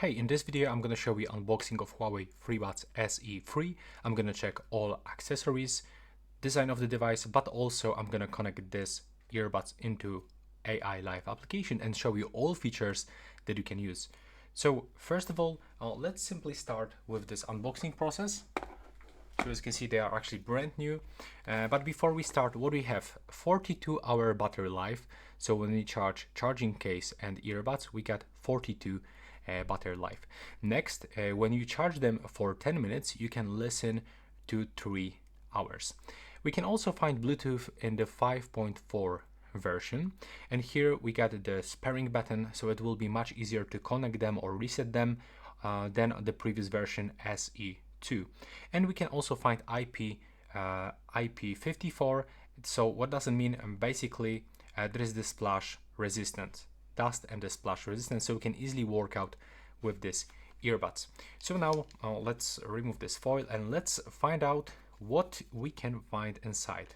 Hey, in this video I'm gonna show you unboxing of HUAWEI FreeBuds SE 3. I'm gonna check all accessories, design of the device, but also I'm gonna connect this earbuds into AI Live application and show you all features that you can use. So first of all, let's simply start with this unboxing process. So as you can see, they are actually brand new. But before we start, what we have, 42-hour battery life. So when we charge charging case and earbuds, we get 42 battery life. Next, when you charge them for 10 minutes, you can listen to 3 hours. We can also find Bluetooth in the 5.4 version, and here we got the sparing button, so it will be much easier to connect them or reset them than the previous version SE2. And we can also find IP54. So what does it mean? Basically there is the splash resistance, dust and the splash resistance, so we can easily work out with this earbuds. So now let's remove this foil and let's find out what we can find inside.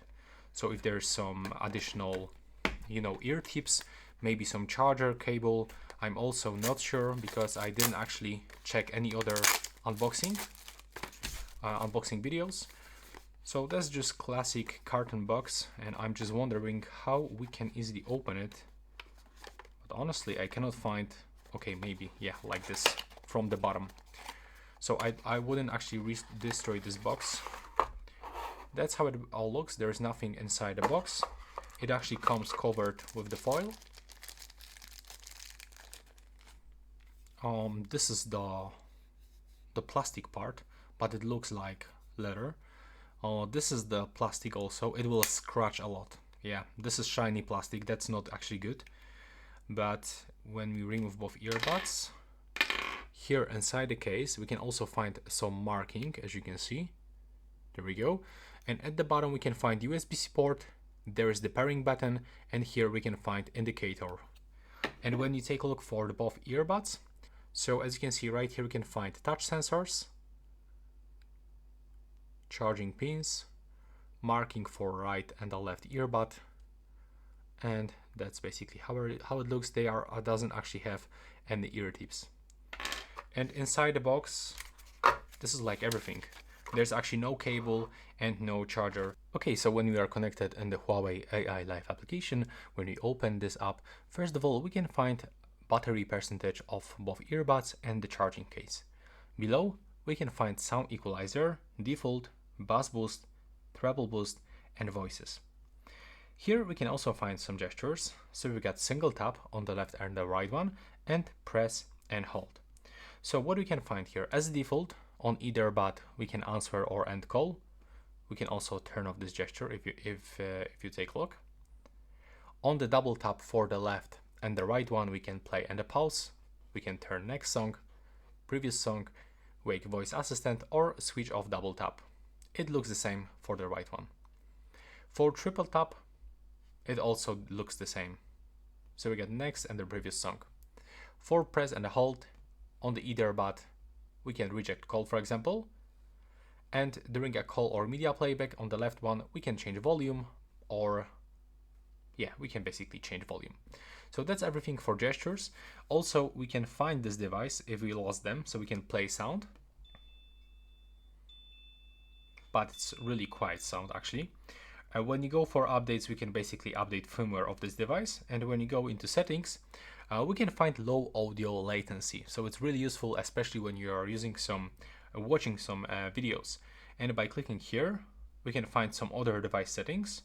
So if there's some additional ear tips, maybe some charger cable, I'm also not sure because I didn't actually check any other unboxing videos. So that's just classic carton box, and I'm just wondering how we can easily open it. But honestly, I cannot find. Okay, maybe, yeah, like this from the bottom. So I wouldn't actually destroy this box. That's how it all looks. There's nothing inside the box. It actually comes covered with the foil. This is the plastic part, but it looks like leather. This is the plastic also. It will scratch a lot. Yeah, this is shiny plastic. That's not actually good. But when we remove both earbuds, here inside the case, we can also find some marking, as you can see. There we go. And at the bottom, we can find USB-C port. There is the pairing button, and here we can find indicator. And when you take a look for the both earbuds, so as you can see right here, we can find touch sensors, charging pins, marking for right and the left earbud, and that's basically how it looks. They doesn't actually have any ear tips. And inside the box, this is like everything. There's actually no cable and no charger. Okay, so when we are connected in the HUAWEI AI Live application, when we open this up, first of all, we can find battery percentage of both earbuds and the charging case. Below, we can find sound equalizer, default, bass boost, treble boost, and voices. Here we can also find some gestures. So we got single tap on the left and the right one, and press and hold. So what we can find here, as default, on either bud we can answer or end call. We can also turn off this gesture if you take a look. On the double tap for the left and the right one, we can play and a pause. We can turn next song, previous song, wake voice assistant, or switch off double tap. It looks the same for the right one. For triple tap, it also looks the same. So we get next and the previous song. For press and hold on the either bud, we can reject call, for example. And during a call or media playback on the left one, we can change volume, or yeah, we can basically change volume. So that's everything for gestures. Also, we can find this device if we lost them, so we can play sound. But it's really quiet sound actually. When you go for updates, we can basically update firmware of this device. And when you go into settings, we can find low audio latency. So it's really useful, especially when you are using watching some videos. And by clicking here, we can find some other device settings.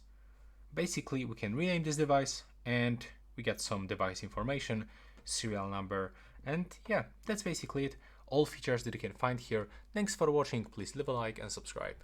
Basically, we can rename this device and we get some device information, serial number, and yeah, that's basically it. All features that you can find here. Thanks for watching. Please leave a like and subscribe.